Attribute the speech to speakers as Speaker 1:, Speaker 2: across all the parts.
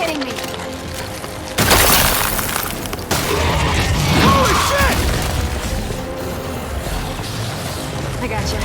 Speaker 1: kidding me?
Speaker 2: Holy shit!
Speaker 1: I gotcha.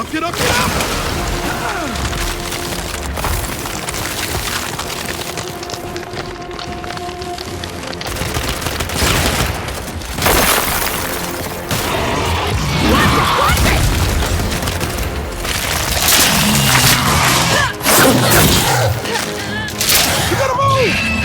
Speaker 2: Get up, get up! You gotta move!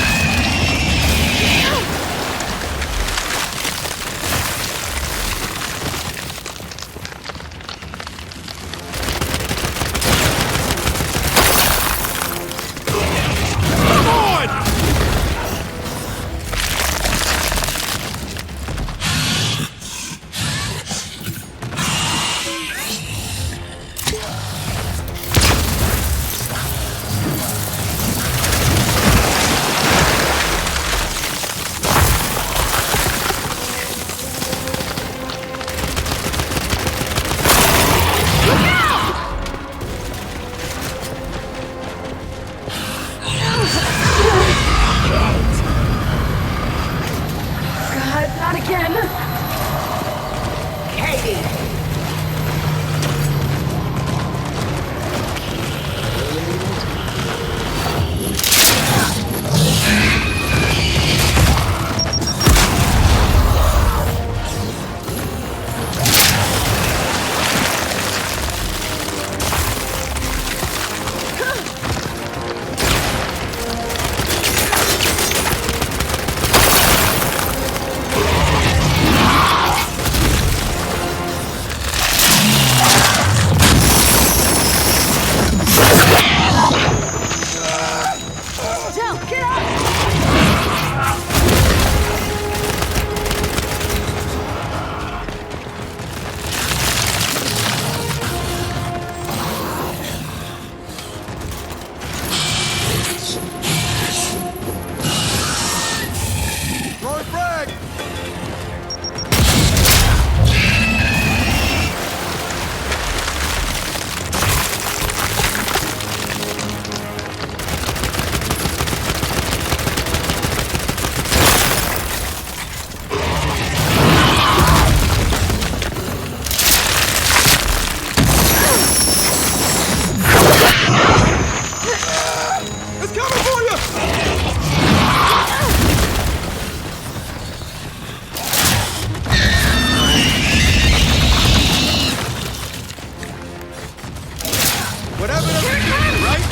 Speaker 2: Whatever doesn't kill you, right?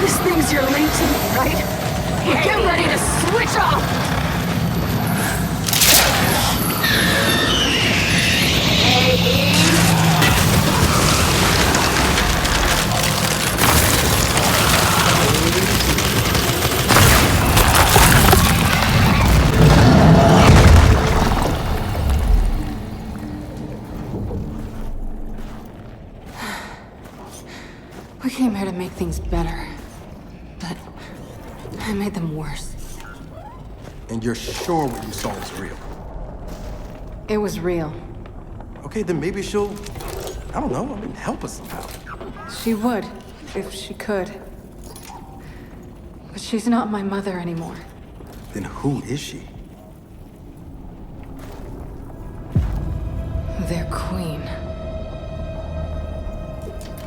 Speaker 1: This thing's your link to me, right? Well, get ready to switch off! We came here to make things better, but I made them worse.
Speaker 2: And you're sure what you saw was real?
Speaker 1: It was real.
Speaker 2: Okay, then maybe she'll, I don't know, help us somehow.
Speaker 1: She would, if she could. But she's not my mother anymore.
Speaker 2: Then who is she?
Speaker 1: Their queen.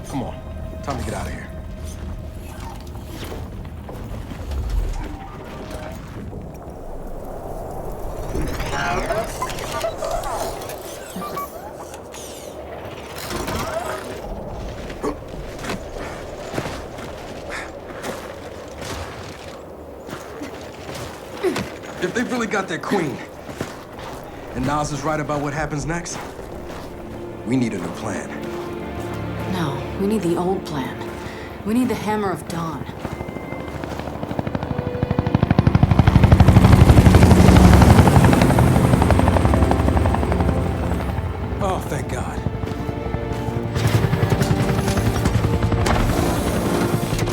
Speaker 2: Come on, time to get out of here. If they've really got their queen, and Nas is right about what happens next, we need a new plan.
Speaker 1: No, we need the old plan. We need the Hammer of Dawn.
Speaker 2: Oh, thank God.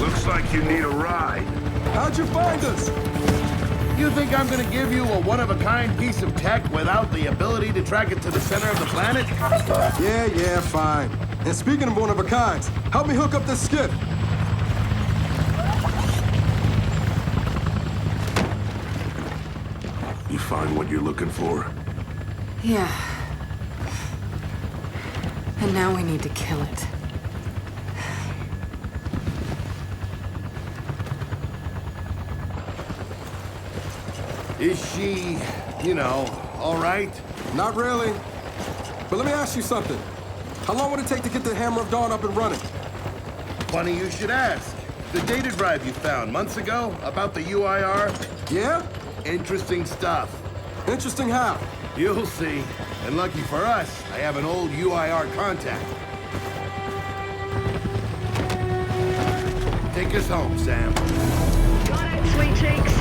Speaker 3: Looks like you need a ride.
Speaker 2: How'd you find us?
Speaker 3: You think I'm gonna give you a one-of-a-kind piece of tech without the ability to track it to the center of the planet?
Speaker 2: Yeah, fine. And speaking of one-of-a-kinds, help me hook up this skiff.
Speaker 3: You find what you're looking for?
Speaker 1: Yeah. And now we need to kill it.
Speaker 3: Is she, all right?
Speaker 2: Not really. But let me ask you something. How long would it take to get the Hammer of Dawn up and running?
Speaker 3: Funny you should ask. The data drive you found months ago about the UIR?
Speaker 2: Yeah?
Speaker 3: Interesting stuff.
Speaker 2: Interesting how?
Speaker 3: You'll see. And lucky for us, I have an old UIR contact. Take us home, Sam.
Speaker 4: Got it, sweet cheeks.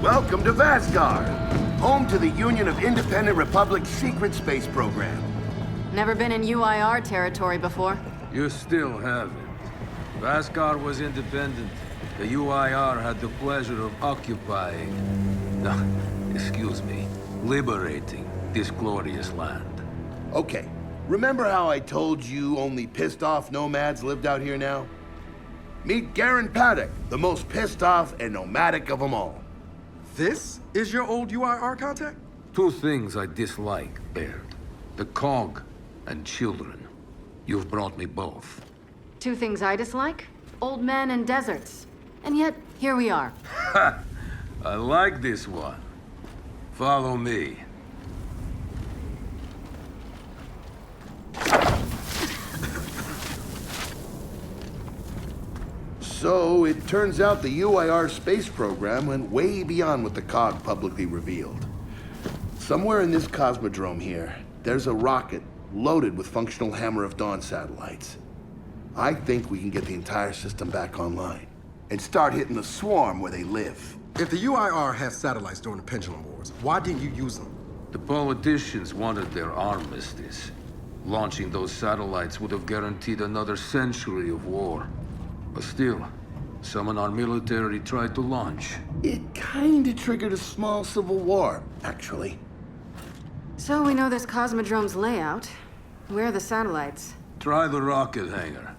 Speaker 3: Welcome to Vasgar, home to the Union of Independent Republic's secret space program.
Speaker 1: Never been in UIR territory before.
Speaker 5: You still haven't. Vasgar was independent. The UIR had the pleasure of occupying... No, excuse me, liberating this glorious land.
Speaker 3: Okay, remember how I told you only pissed off nomads lived out here now? Meet Garen Paddock, the most pissed off and nomadic of them all.
Speaker 2: This is your old UIR contact?
Speaker 5: Two things I dislike, Baird. The COG and children. You've brought me both.
Speaker 1: Two things I dislike? Old men and deserts. And yet, here we are.
Speaker 5: I like this one. Follow me.
Speaker 3: So, it turns out the UIR space program went way beyond what the COG publicly revealed. Somewhere in this cosmodrome here, there's a rocket loaded with functional Hammer of Dawn satellites. I think we can get the entire system back online and start hitting the swarm where they live.
Speaker 2: If the UIR had satellites during the Pendulum Wars, why didn't you use them?
Speaker 5: The politicians wanted their armistice. Launching those satellites would have guaranteed another century of war. But still, some in our military tried to launch.
Speaker 3: It kinda triggered a small civil war, actually.
Speaker 1: So we know this Cosmodrome's layout. Where are the satellites?
Speaker 5: Try the rocket hangar.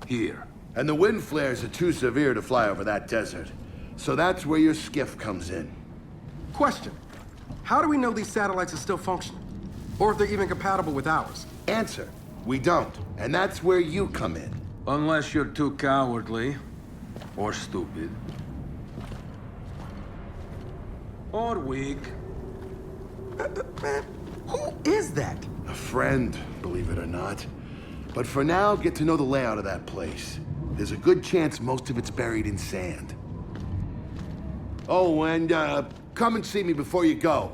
Speaker 5: Here.
Speaker 3: And the wind flares are too severe to fly over that desert. So that's where your skiff comes in.
Speaker 2: Question. How do we know these satellites are still functioning? Or if they're even compatible with ours?
Speaker 3: Answer, we don't. And that's where you come in.
Speaker 5: Unless you're too cowardly. Or stupid. Or weak.
Speaker 2: Man, who is that?
Speaker 3: A friend, believe it or not. But for now, get to know the layout of that place. There's a good chance most of it's buried in sand. Oh, and come and see me before you go.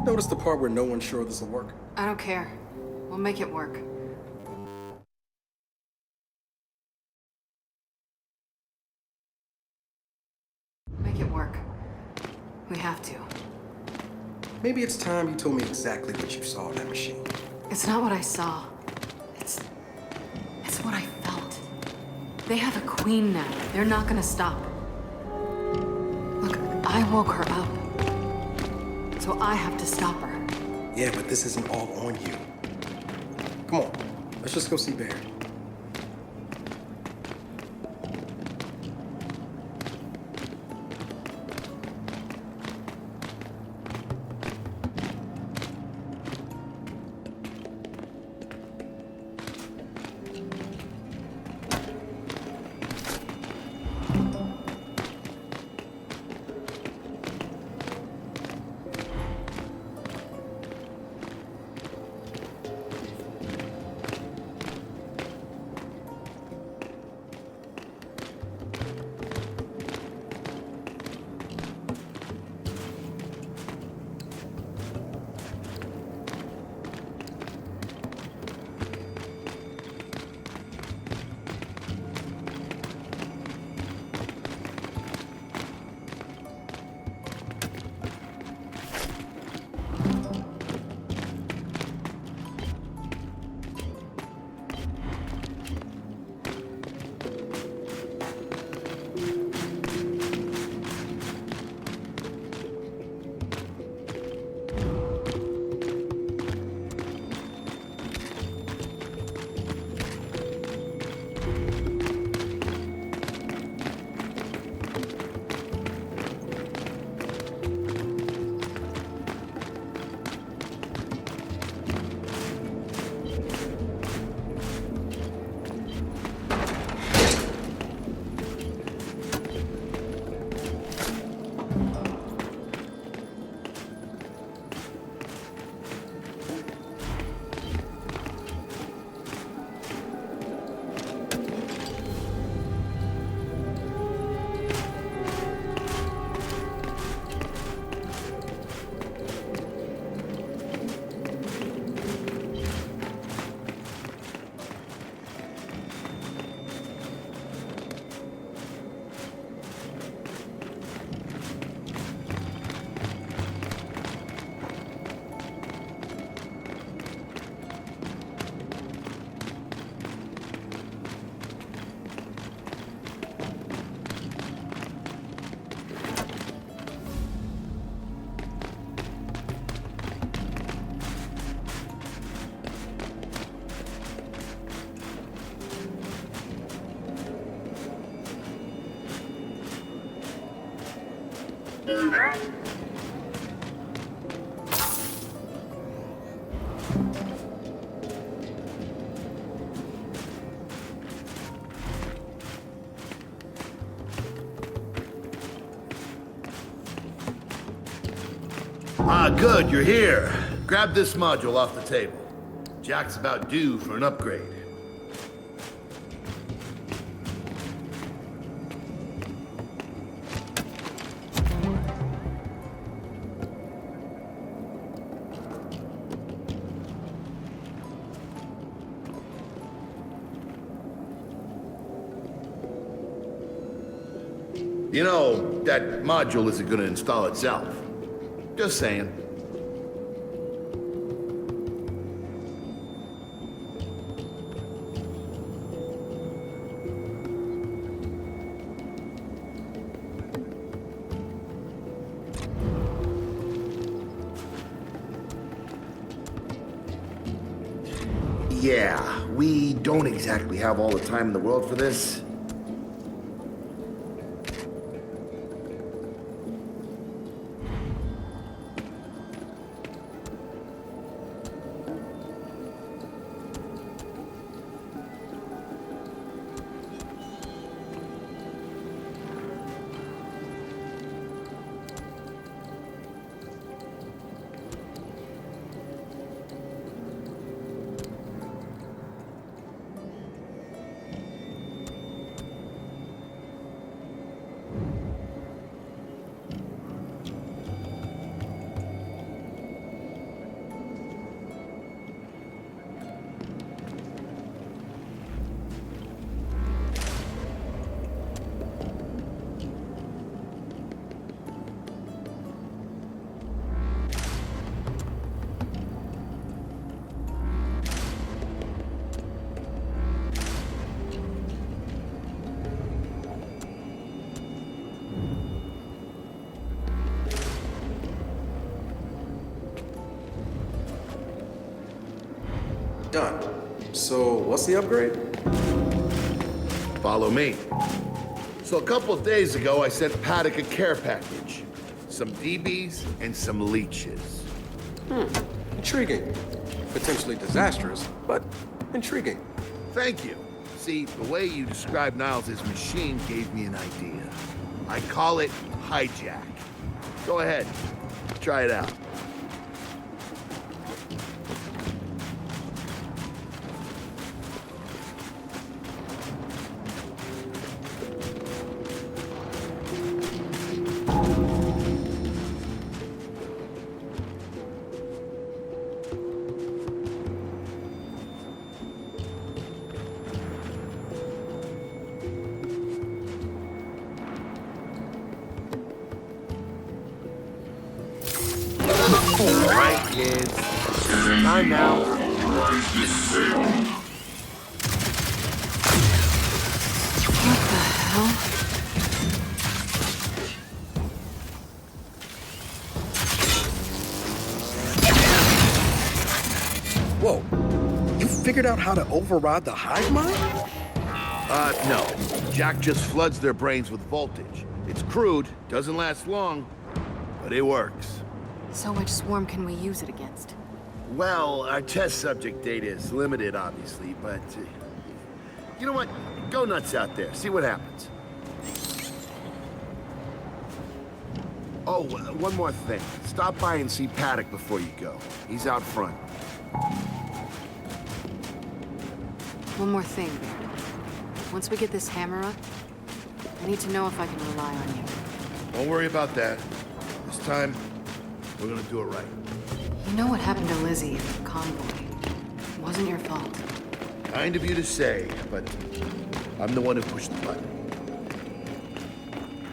Speaker 2: Notice the part where no one's sure this will work?
Speaker 1: I don't care. We'll make it work. Make it work. We have to.
Speaker 2: Maybe it's time you told me exactly what you saw in that machine.
Speaker 1: It's not what I saw. It's what I felt. They have a queen now. They're not gonna stop. Look, I woke her up. So I have to stop her.
Speaker 2: Yeah, but this isn't all on you. Come on, let's just go see Baird.
Speaker 3: Ah, good, you're here. Grab this module off the table. Jack's about due for an upgrade. You know, that module isn't gonna install itself. Just saying. Yeah, we don't exactly have all the time in the world for this.
Speaker 2: Done. So, what's the upgrade?
Speaker 3: Follow me. So a couple of days ago, I sent Paddock a care package. Some DBs and some leeches.
Speaker 2: Intriguing. Potentially disastrous, but intriguing.
Speaker 3: Thank you. See, the way you described Niles' machine gave me an idea. I call it hijack. Go ahead. Try it out. All right, kids. Time now.
Speaker 1: What the hell?
Speaker 2: Whoa. You figured out how to override the hive mind?
Speaker 3: No. Jack just floods their brains with voltage. It's crude, doesn't last long, but it works.
Speaker 1: So which swarm can we use it against?
Speaker 3: Well, our test subject data is limited, obviously, but... you know what? Go nuts out there. See what happens. Oh, one more thing. Stop by and see Paddock before you go. He's out front.
Speaker 1: One more thing, Baird. Once we get this hammer up, I need to know if I can rely on you.
Speaker 3: Don't worry about that. This time, we're gonna do it right.
Speaker 1: You know what happened to Lizzie in the convoy. It wasn't your fault.
Speaker 3: Kind of you to say, but I'm the one who pushed the button.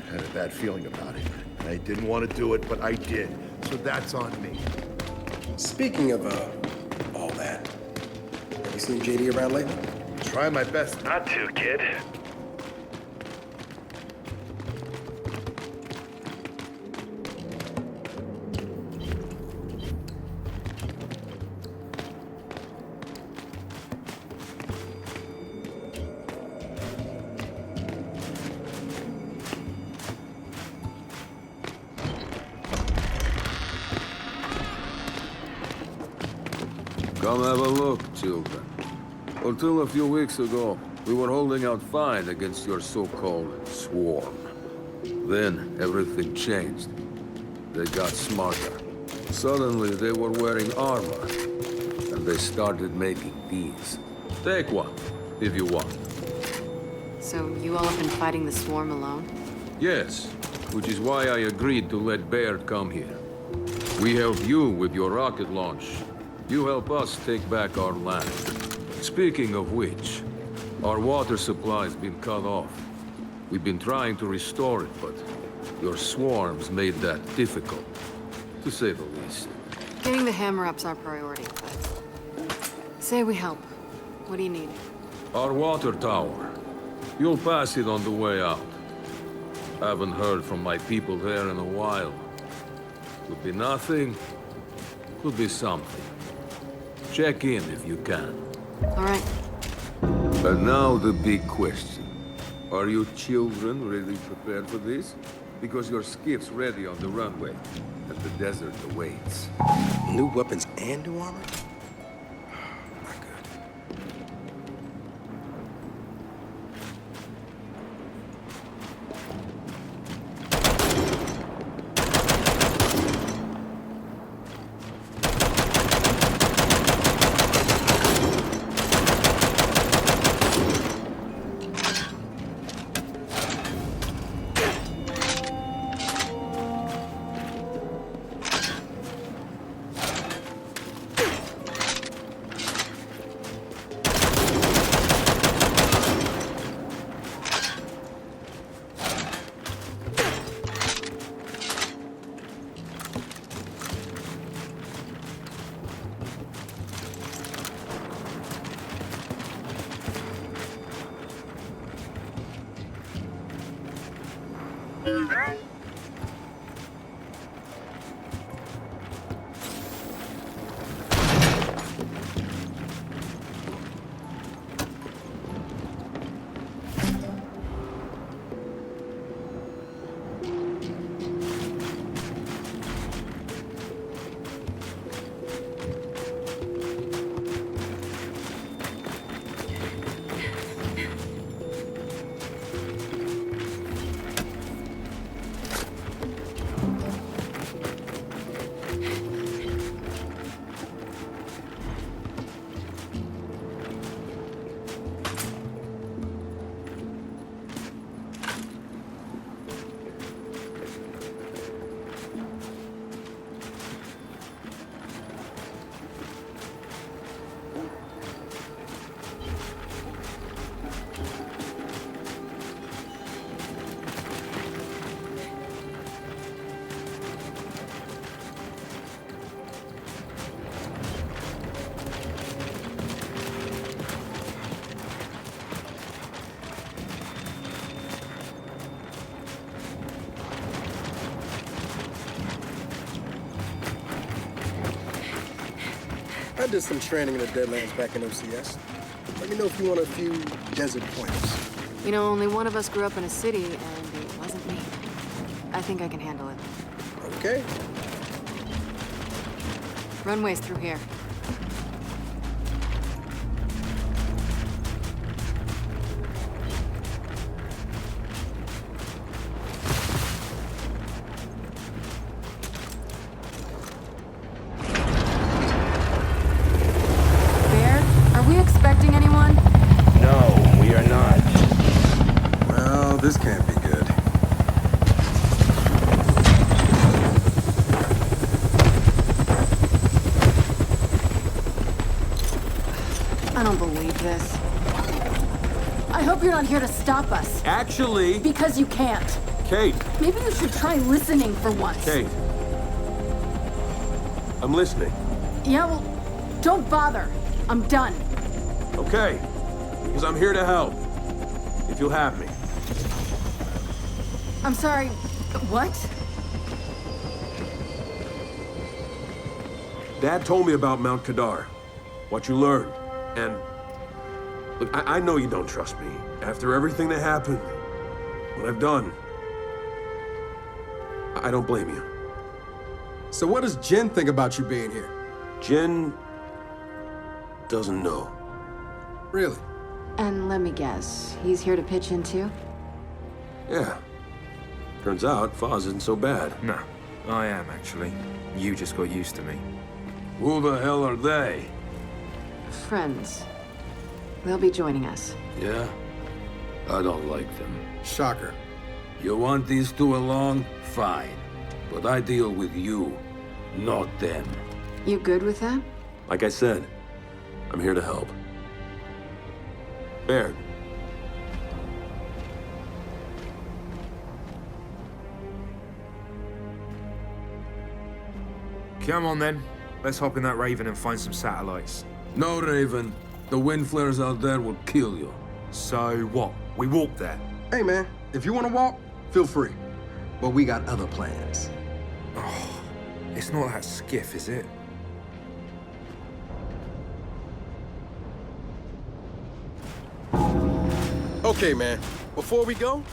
Speaker 3: I had a bad feeling about it. I didn't want to do it, but I did. So that's on me.
Speaker 2: Speaking of, all that, have you seen JD around lately?
Speaker 3: Try my best.
Speaker 4: Not to, kid.
Speaker 5: Come have a look, children. Until a few weeks ago, we were holding out fine against your so-called swarm. Then, everything changed. They got smarter. Suddenly, they were wearing armor. And they started making these. Take one, if you want.
Speaker 1: So you all have been fighting the swarm alone?
Speaker 5: Yes, which is why I agreed to let Baird come here. We help you with your rocket launch. You help us take back our land. Speaking of which, our water supply's been cut off. We've been trying to restore it, but your swarms made that difficult, to say the least.
Speaker 1: Getting the hammer-up's our priority, but... Say we help. What do you need?
Speaker 5: Our water tower. You'll pass it on the way out. Haven't heard from my people there in a while. Could be nothing, could be something. Check in if you can.
Speaker 1: All right.
Speaker 5: And now the big question. Are you children really prepared for this? Because your skiff's ready on the runway, as the desert awaits.
Speaker 2: New weapons and new armor? Not good.
Speaker 6: I did some training in the Deadlands back in OCS. Let me know if you want a few desert pointers.
Speaker 1: You know, only one of us grew up in a city, and it wasn't me. I think I can handle it.
Speaker 6: Okay.
Speaker 1: Runway's through here. Baird, are we expecting anyone?
Speaker 7: No, we are not.
Speaker 2: Well, this can't be good.
Speaker 1: I don't believe this. I hope you're not here to stop us.
Speaker 2: Actually,
Speaker 1: Because you can't.
Speaker 2: Kate,
Speaker 1: Maybe you should try listening for once.
Speaker 2: Kate. I'm listening.
Speaker 1: Yeah, well, don't bother. I'm done.
Speaker 2: Okay. Because I'm here to help. If you'll have me.
Speaker 1: I'm sorry. What?
Speaker 2: Dad told me about Mount Kadar. What you learned. And look, I know you don't trust me. After everything that happened, what I've done, I don't blame you.
Speaker 8: So what does Jin think about you being here?
Speaker 2: Jin doesn't know.
Speaker 6: Really?
Speaker 1: And let me guess, he's here to pitch in too?
Speaker 2: Yeah. Turns out Foz isn't so bad.
Speaker 8: No, I am actually. You just got used to me.
Speaker 5: Who the hell are they?
Speaker 1: Friends. They'll be joining us.
Speaker 5: Yeah? I don't like them.
Speaker 6: Shocker.
Speaker 5: You want these two along? Fine. But I deal with you, not them.
Speaker 1: You good with that?
Speaker 2: Like I said, I'm here to help. Baird.
Speaker 8: Come on then. Let's hop in that Raven and find some satellites.
Speaker 5: No, Raven. The wind flares out there will kill you.
Speaker 8: So what? We walk there.
Speaker 6: Hey, man, if you want to walk, feel free. But we got other plans.
Speaker 8: It's not that skiff, is it?
Speaker 6: Okay, man, before we go,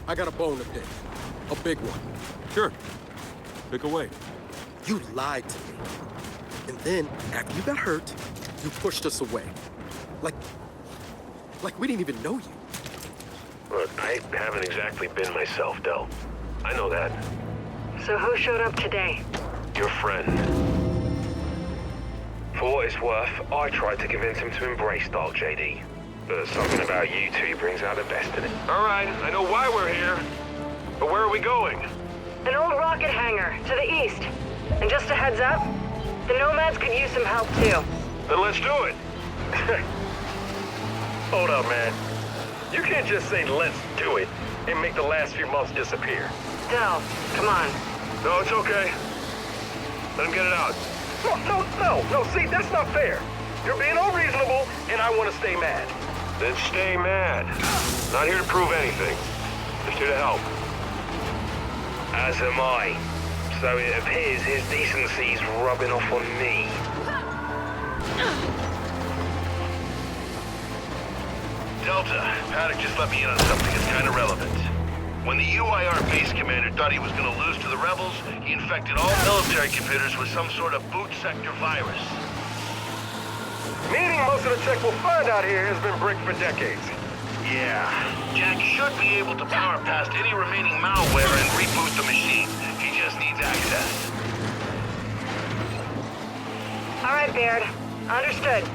Speaker 6: I got a bone to pick. A big one.
Speaker 2: Sure. Pick away.
Speaker 6: You lied to me. And then, after you got hurt, you pushed us away. Like we didn't even know you.
Speaker 7: Look, I haven't exactly been myself, Del. I know that.
Speaker 4: So who showed up today?
Speaker 7: Your friend. For what it's worth, I tried to convince him to embrace Dark JD. But something about you two brings out the best in it. All right, I know why we're here. But where are we going?
Speaker 4: An old rocket hangar to the east. And just a heads up, the Nomads could use some help too.
Speaker 7: Then let's do it. Hold up, man. You can't just say let's do it and make the last few months disappear.
Speaker 4: Del, come on.
Speaker 7: No, it's okay. Let him get it out. No, see, that's not fair. You're being unreasonable, and I want to stay mad. Then stay mad. Not here to prove anything. Just here to help. As am I. So it appears his decency's rubbing off on me. Delta, Paddock just let me in on something that's kind of relevant. When the UIR base commander thought he was going to lose to the rebels, he infected all military computers with some sort of boot sector virus. Meaning most of the tech we'll find out here has been bricked for decades. Yeah. Jack should be able to power past any remaining malware and reboot the machine. He just needs access.
Speaker 4: All right, Baird. Understood.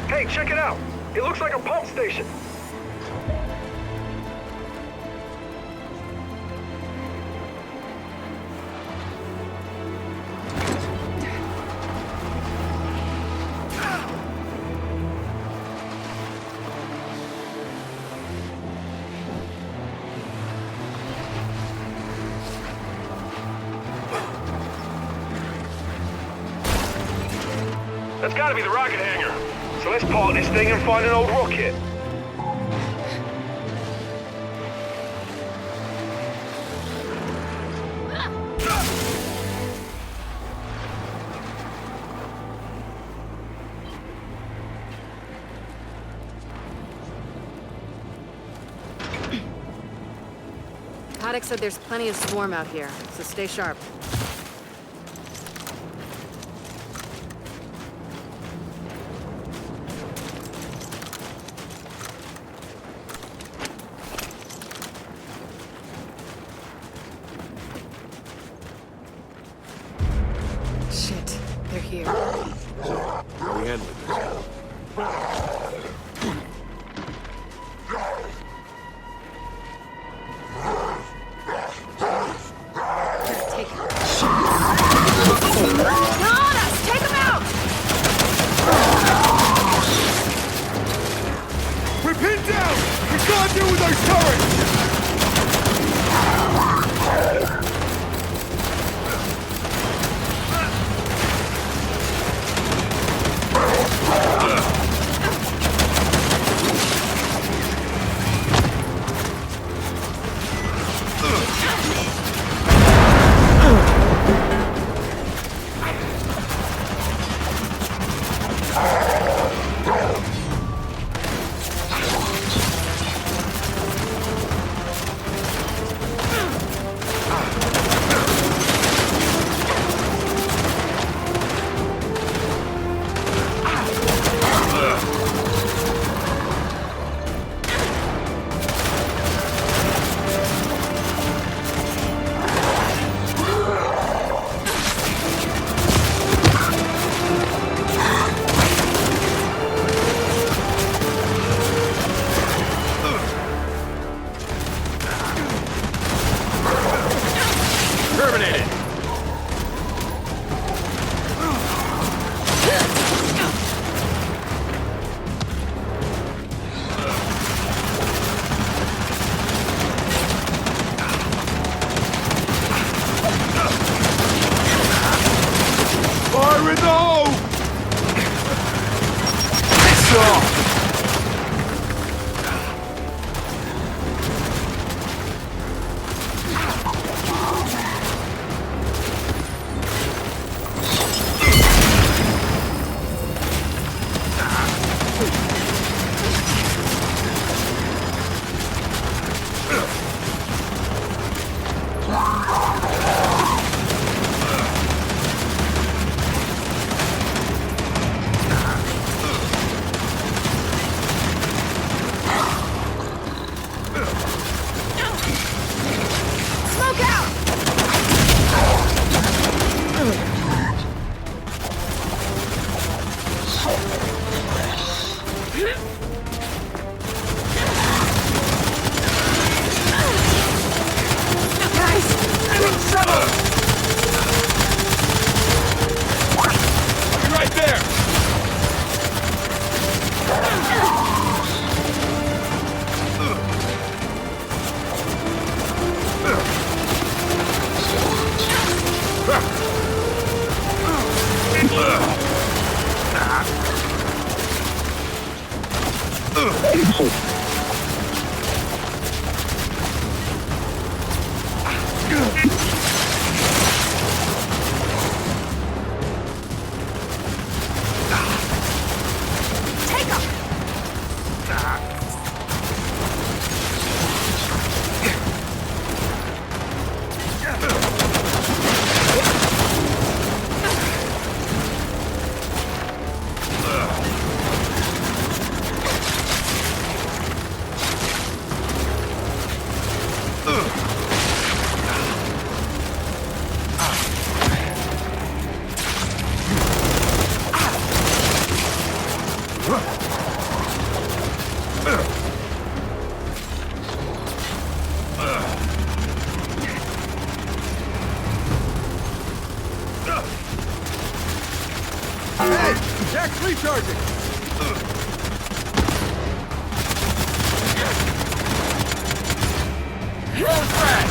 Speaker 7: Hey, check it out. It looks like a pump station. That's gotta be the rocket hangar. So let's park this thing and find an old rocket.
Speaker 1: Paddock said there's plenty of swarm out here, so stay sharp.
Speaker 2: handling this now.
Speaker 1: Take him. Got us! Take him out!
Speaker 7: We're pinned down! We can't deal with those turrets! Terminated! Fire in the hole! It's off! Right there!
Speaker 1: Take him!
Speaker 7: Hey! Jack's recharging! Roll track!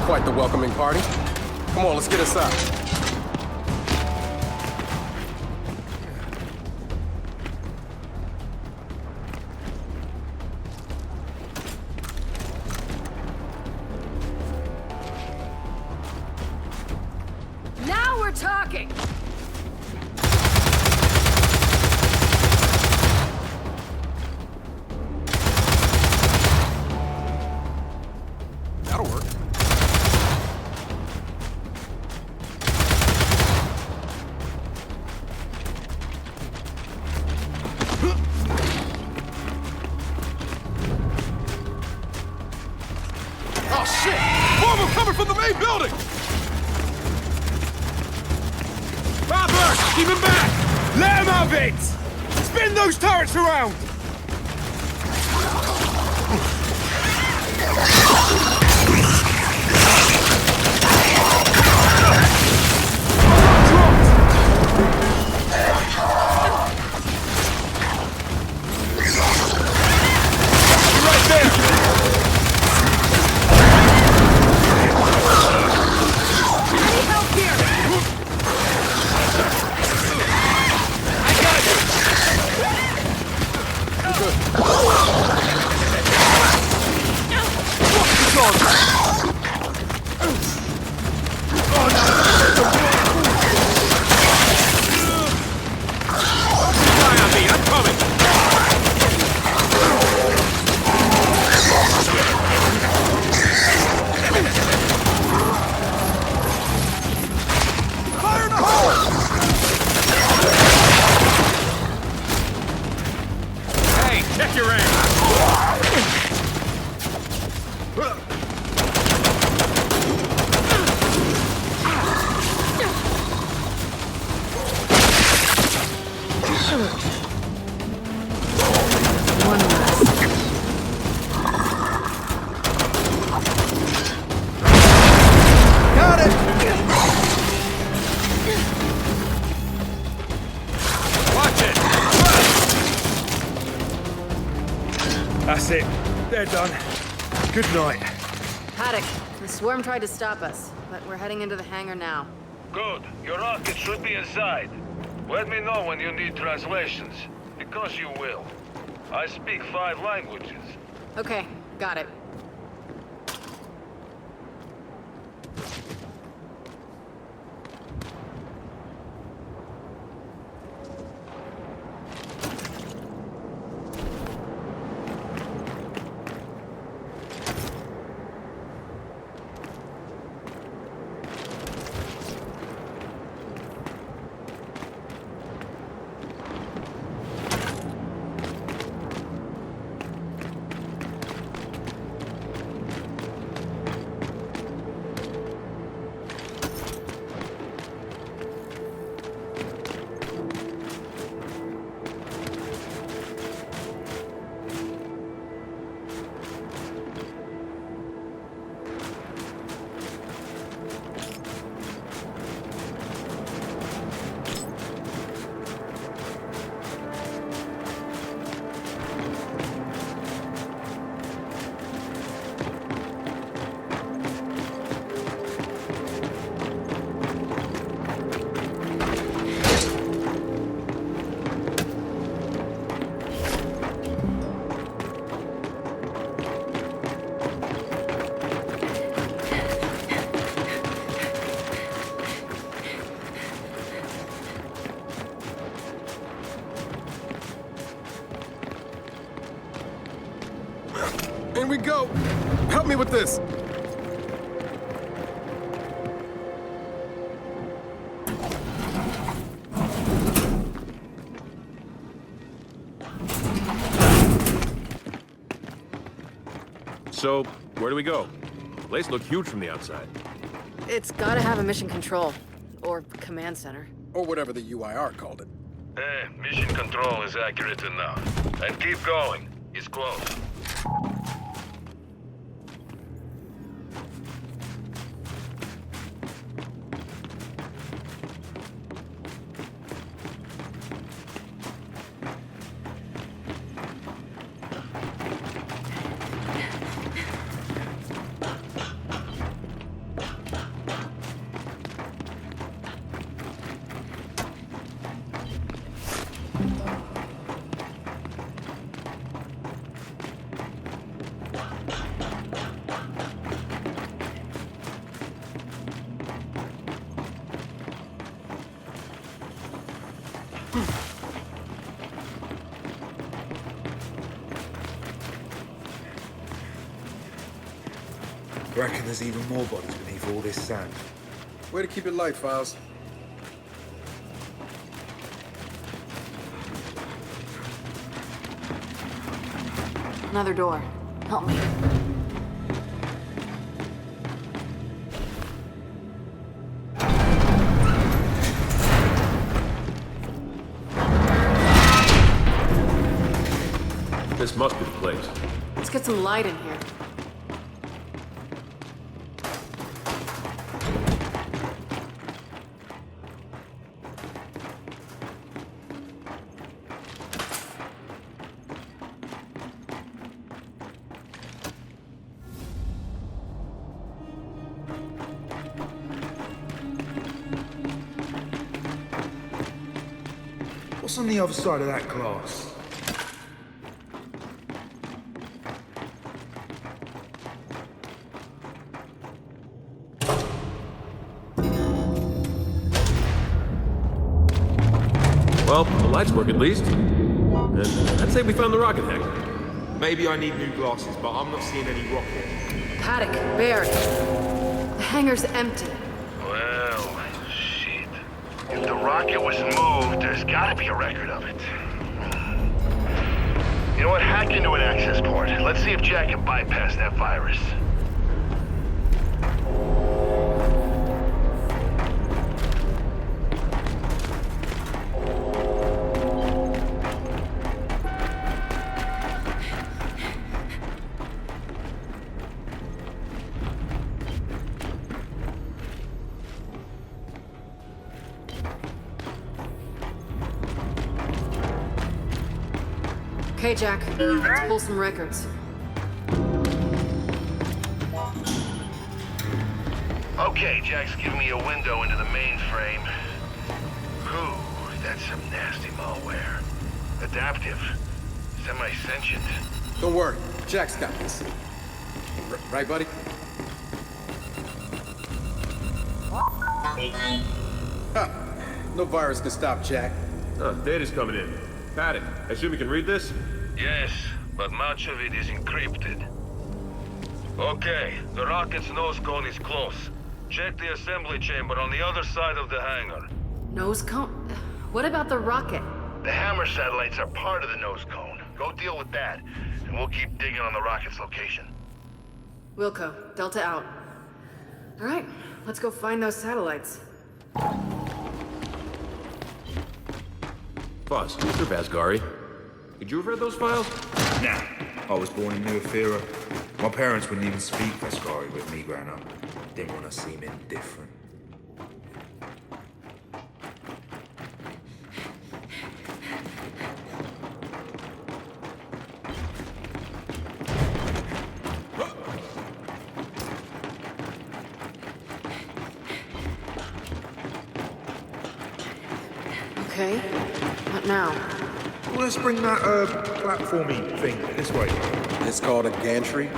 Speaker 6: Quite the welcoming party. Come on, let's get inside.
Speaker 7: Oh, shit! More of them coming from the main building! Papa! Keep him back!
Speaker 8: Let him have it! Spin those turrets around!
Speaker 7: Right there! Check your aim!
Speaker 1: One less.
Speaker 8: Got it!
Speaker 7: Watch it!
Speaker 8: That's it. They're done. Good night.
Speaker 1: Paddock, the swarm tried to stop us, but we're heading into the hangar now.
Speaker 5: Good. Your rocket should be inside. Let me know when you need translations, because you will. I speak 5 languages.
Speaker 1: Okay, got it.
Speaker 6: In we go! Help me with this!
Speaker 7: So, where do we go? The place looked huge from the outside.
Speaker 1: It's gotta have a mission control. Or command center.
Speaker 6: Or whatever the UIR called it.
Speaker 5: Mission control is accurate enough. And keep going. It's close.
Speaker 8: Reckon there's even more bodies beneath all this sand.
Speaker 6: Way to keep it light, Files.
Speaker 1: Another door. Help me.
Speaker 2: This must be the place.
Speaker 1: Let's get some light in here.
Speaker 8: What's on the other side of that glass?
Speaker 2: Well, the lights work at least. And I'd say we found the rocket hanger.
Speaker 8: Maybe I need new glasses, but I'm not seeing any rocket.
Speaker 1: Paddock, Baird. The hangar's empty.
Speaker 7: Well, shit. If the rocket was moved, there's gotta be a record of it. You know what? Hack into an access port. Let's see if Jack can bypass that virus.
Speaker 1: Okay, Jack. Let's pull some records.
Speaker 7: Okay, Jack's giving me a window into the mainframe. Ooh, that's some nasty malware. Adaptive. Semi-sentient.
Speaker 6: Don't worry, Jack's got this. Right, buddy? No virus can stop Jack.
Speaker 2: Data's coming in. Paddock, I assume you can read this?
Speaker 7: Yes, but much of it is encrypted. Okay, the rocket's nose cone is close. Check the assembly chamber on the other side of the hangar.
Speaker 1: Nose cone? What about the rocket?
Speaker 7: The Hammer satellites are part of the nose cone. Go deal with that, and we'll keep digging on the rocket's location.
Speaker 1: Wilco, Delta out. All right, let's go find those satellites.
Speaker 2: Boss, Mr. Vasgari. Did you ever read those files?
Speaker 8: Nah, I was born in New Ephyra. My parents wouldn't even speak Vasgari with me growing up. Didn't want to seem indifferent.
Speaker 1: Okay, what now?
Speaker 8: Well, let's bring that, platformy thing this way.
Speaker 6: It's called a gantry.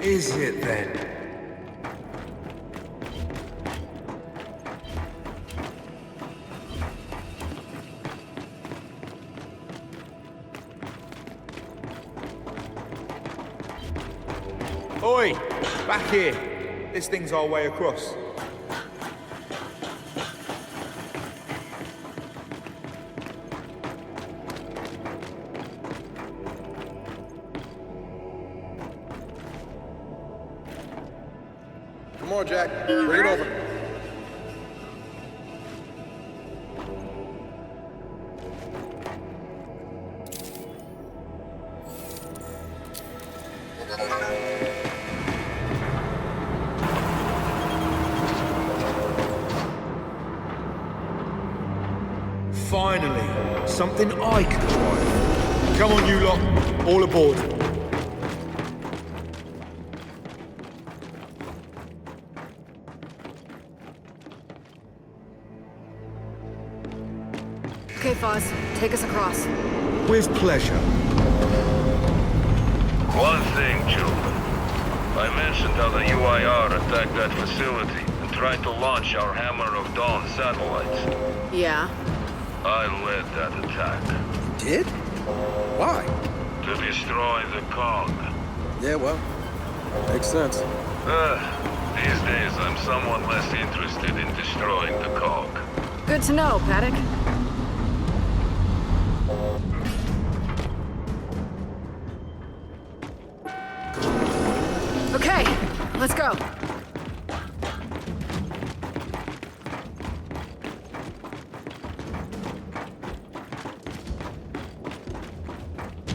Speaker 8: Is it then? Oi! Back here! This thing's our way across.
Speaker 6: Come on, Jack. Bring it over.
Speaker 8: Finally, something I can drive. Come on, you lot. All aboard.
Speaker 1: Okay, Foz, take us across.
Speaker 8: With pleasure.
Speaker 7: One thing, children. I mentioned how the UIR attacked that facility and tried to launch our Hammer of Dawn satellites.
Speaker 1: Yeah?
Speaker 7: I led that attack.
Speaker 6: Did? Why?
Speaker 7: To destroy the cog.
Speaker 6: Yeah, well, makes sense.
Speaker 7: These days I'm somewhat less interested in destroying the cog.
Speaker 1: Good to know, Paddock. Let's go.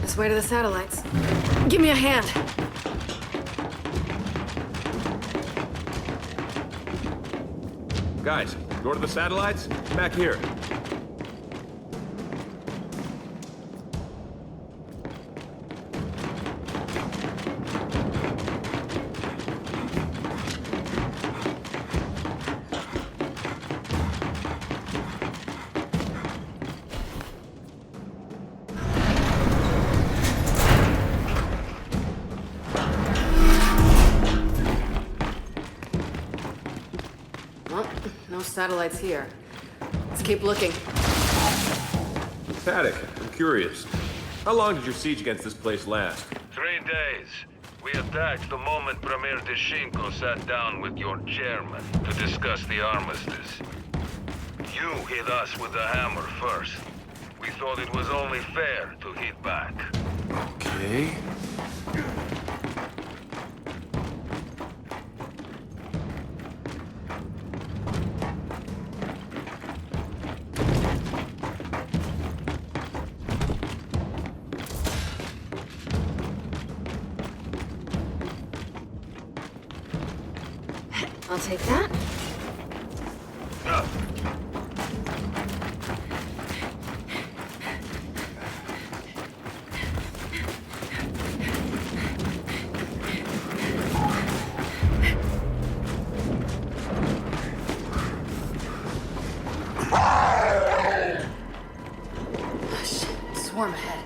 Speaker 1: This way to the satellites. Give me a hand.
Speaker 7: Guys, go to the satellites? Back here.
Speaker 1: Well, no satellites here. Let's keep looking.
Speaker 7: Paddock, I'm curious. How long did your siege against this place last?
Speaker 5: 3 days. We attacked the moment Premier Deshinko sat down with your chairman to discuss the armistice. You hit us with the hammer first. We thought it was only fair to hit back.
Speaker 7: Okay.
Speaker 1: I'll take that. Oh, shit. Swarm ahead.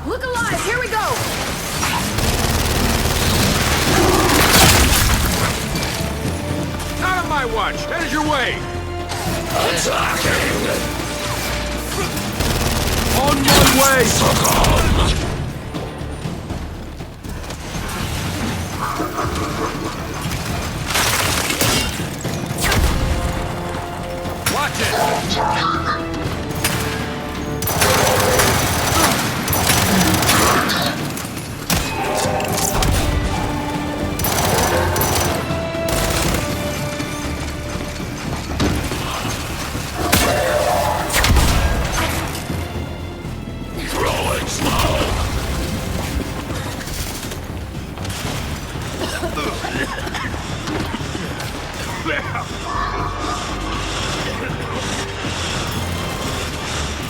Speaker 1: Look alive! Here we go!
Speaker 7: Not on my watch! Headed your way! Attacking! On my way! Watch it!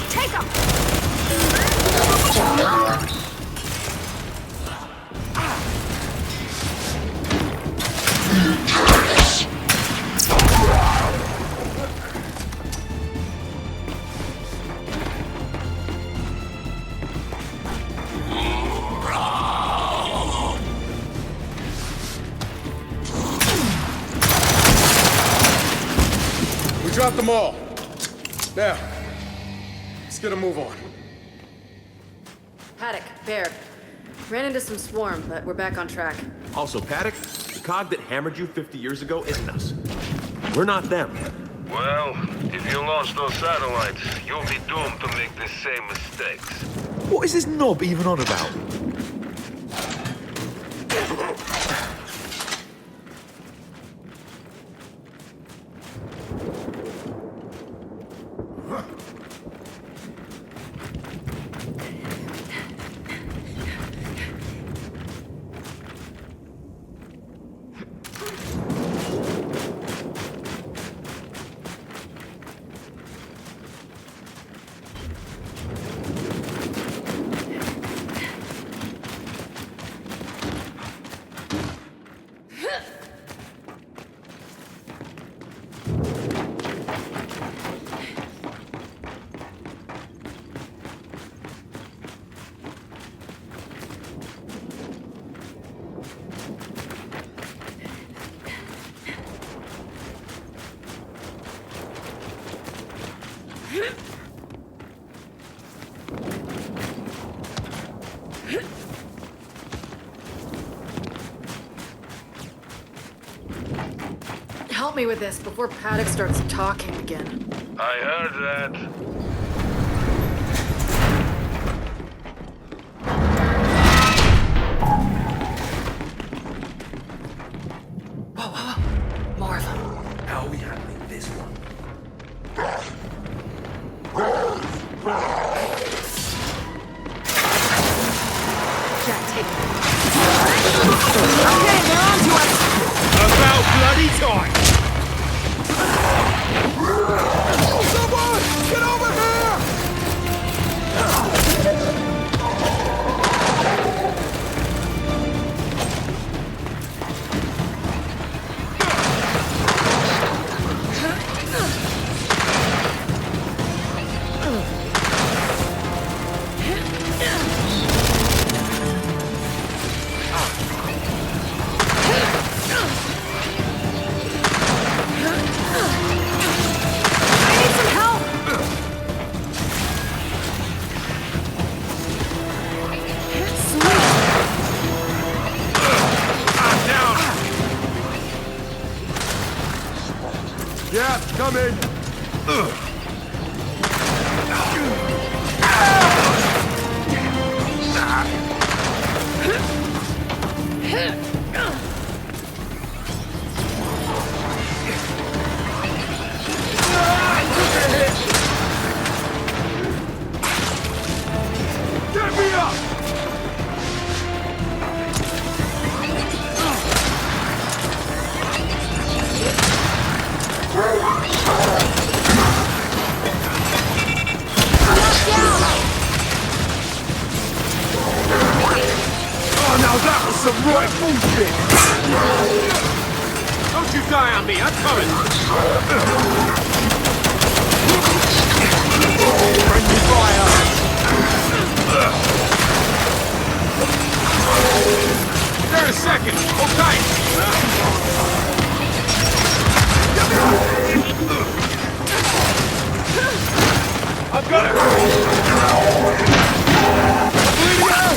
Speaker 1: Take him!
Speaker 2: We dropped them all. Now, let's get a move on.
Speaker 1: Paddock, Baird. Ran into some swarm, but we're back on track.
Speaker 7: Also, Paddock, the cog that hammered you 50 years ago isn't us. We're not them.
Speaker 5: Well, if you launch those satellites, you'll be doomed to make the same mistakes.
Speaker 8: What is this knob even on about?
Speaker 1: Help me with this before Paddock starts talking again.
Speaker 5: I heard that.
Speaker 1: Jack, take it. Okay, they're on to us!
Speaker 7: About bloody time!
Speaker 2: Someone! Get over here!
Speaker 1: I need some help!
Speaker 2: Yeah, come in. Get me up! Oh, now that was some right bullshit! Don't you die on me, I'm coming! Friendly fire! There a second, hold tight! I've got it! Bleeding out!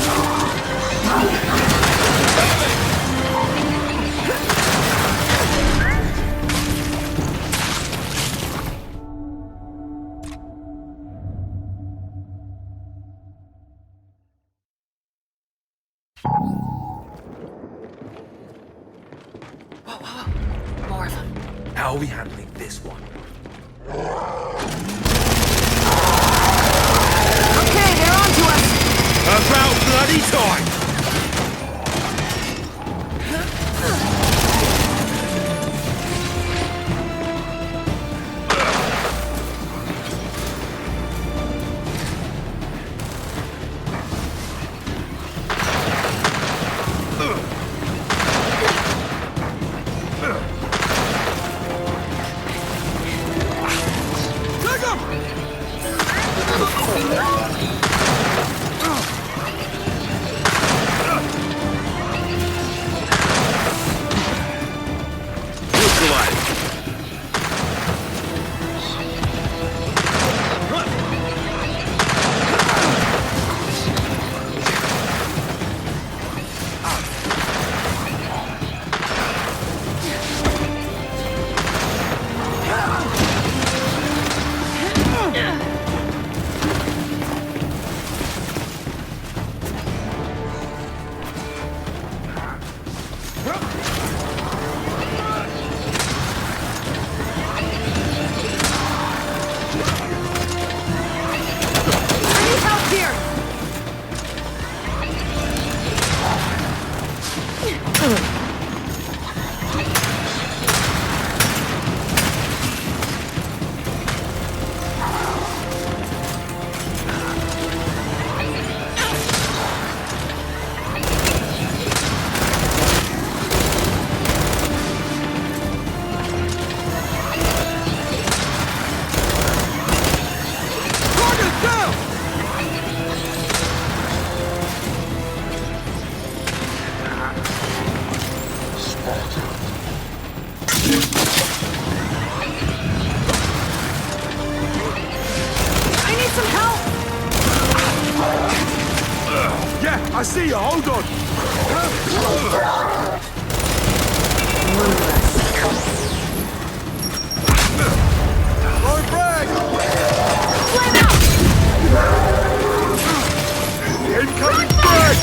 Speaker 1: More of them.
Speaker 8: How are we handling this one?
Speaker 1: Okay, they're on to us!
Speaker 7: About bloody time!
Speaker 2: I see you, hold on! Going frag!
Speaker 1: Flame out!
Speaker 2: Incoming frag!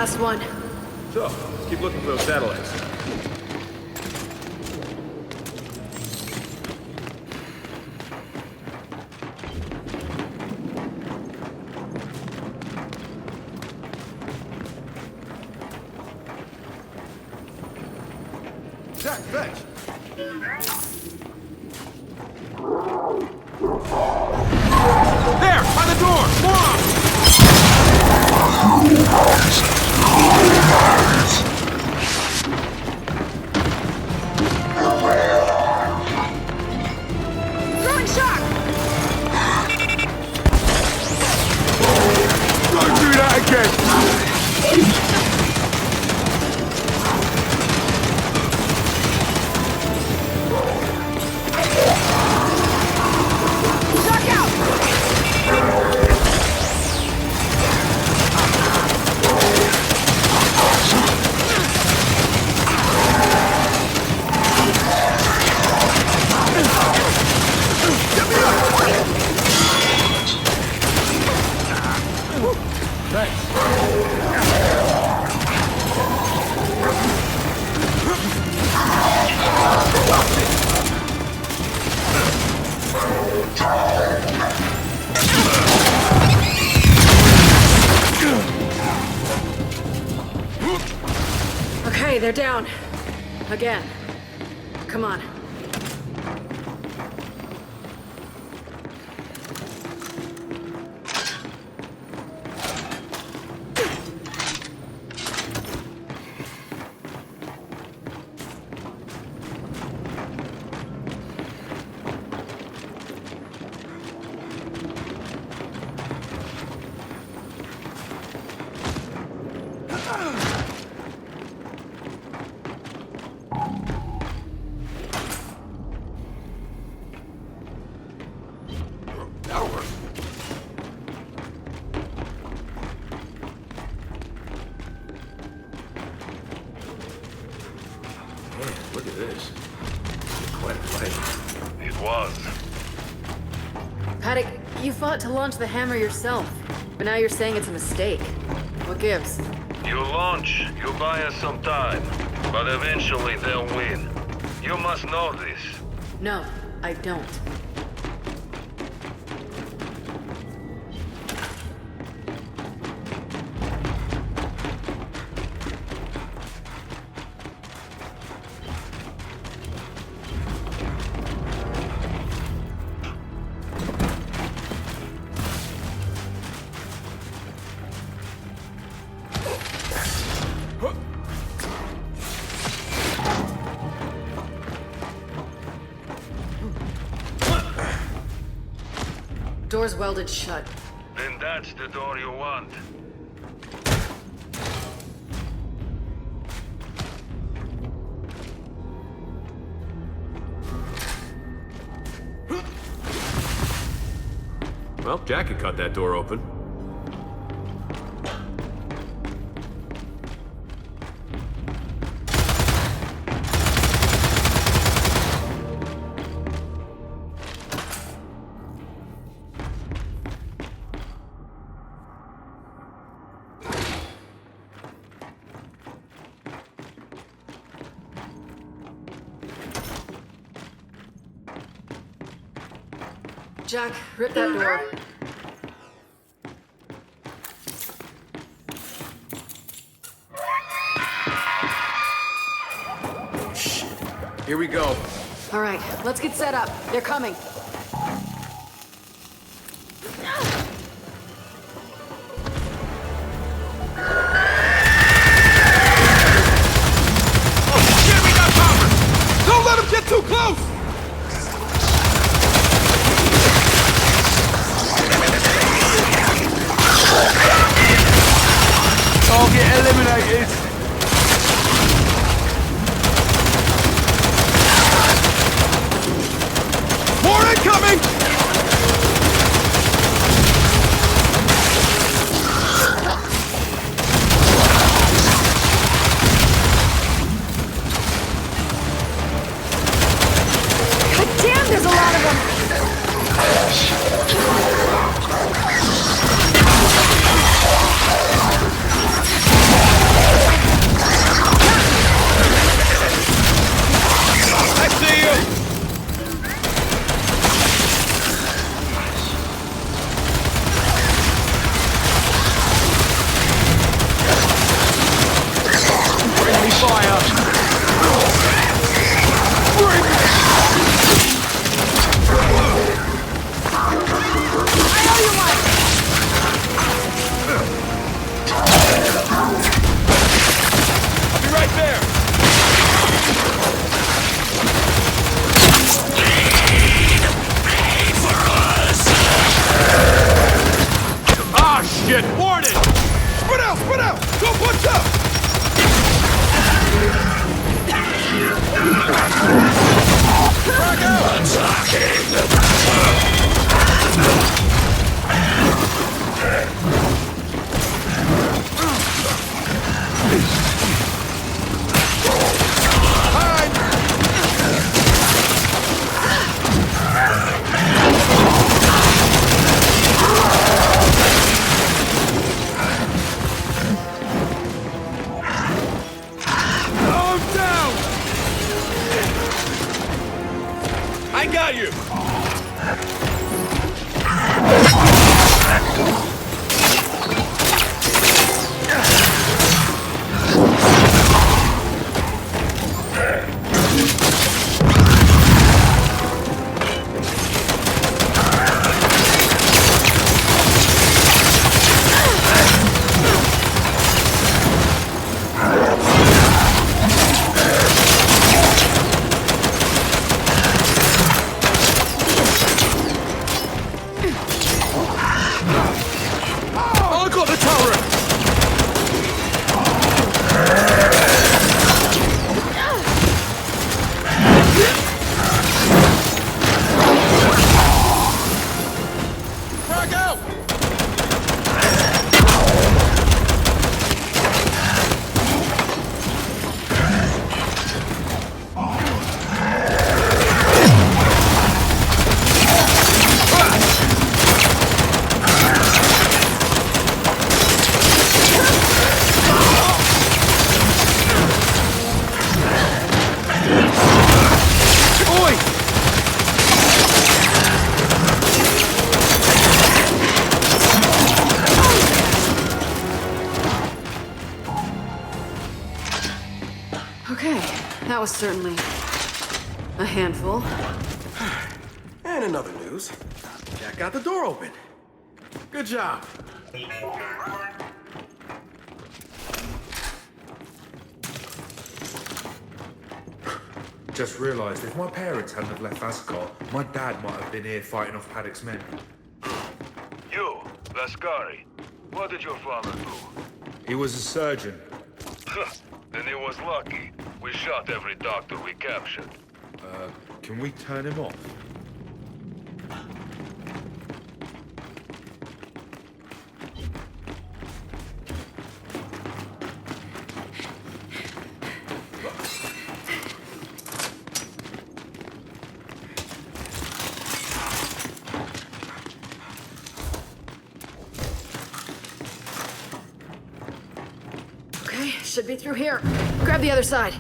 Speaker 1: Last one.
Speaker 7: So, let's keep looking for those satellites.
Speaker 3: Jack, fetch!
Speaker 7: There! By the door! More on!
Speaker 1: Throwing shock!
Speaker 7: Don't do that again!
Speaker 1: Shock out! Okay, they're down. Again. Come on.
Speaker 2: That'll work. Man, look at this. Quite a fight.
Speaker 7: It was.
Speaker 1: Paddock, you fought to launch the hammer yourself, but now you're saying it's a mistake. What gives?
Speaker 7: You launch, you buy us some time, but eventually they'll win. You must know this.
Speaker 1: No, I don't. Door's welded shut.
Speaker 7: Then that's the door you want.
Speaker 2: Well, Jack could cut that door open.
Speaker 1: Jack, rip that door.
Speaker 6: Here we go.
Speaker 1: All right, let's get set up. They're coming.
Speaker 7: Shit, we got cover! Don't let him get too close! Target eliminated! More I got you! I'll go to the tower! Frag out! Oi!
Speaker 1: Okay, that was certainly a handful.
Speaker 6: And another news. Jack got the door open. Good job.
Speaker 8: Just realised if my parents hadn't have left Asgard, my dad might have been here fighting off Paddock's men.
Speaker 7: You, Lascari. What did your father do?
Speaker 8: He was a surgeon.
Speaker 7: Then he was lucky. We shot every doctor we captured.
Speaker 8: Can we turn him off?
Speaker 1: Okay, should be through here. Grab the other side.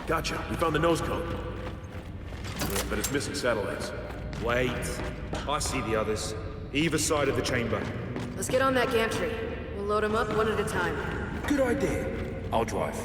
Speaker 2: Gotcha. We found the nose cone. But it's missing satellites.
Speaker 8: Wait. I see the others. Either side of the chamber.
Speaker 1: Let's get on that gantry. We'll load them up one at a time.
Speaker 8: Good idea. I'll drive.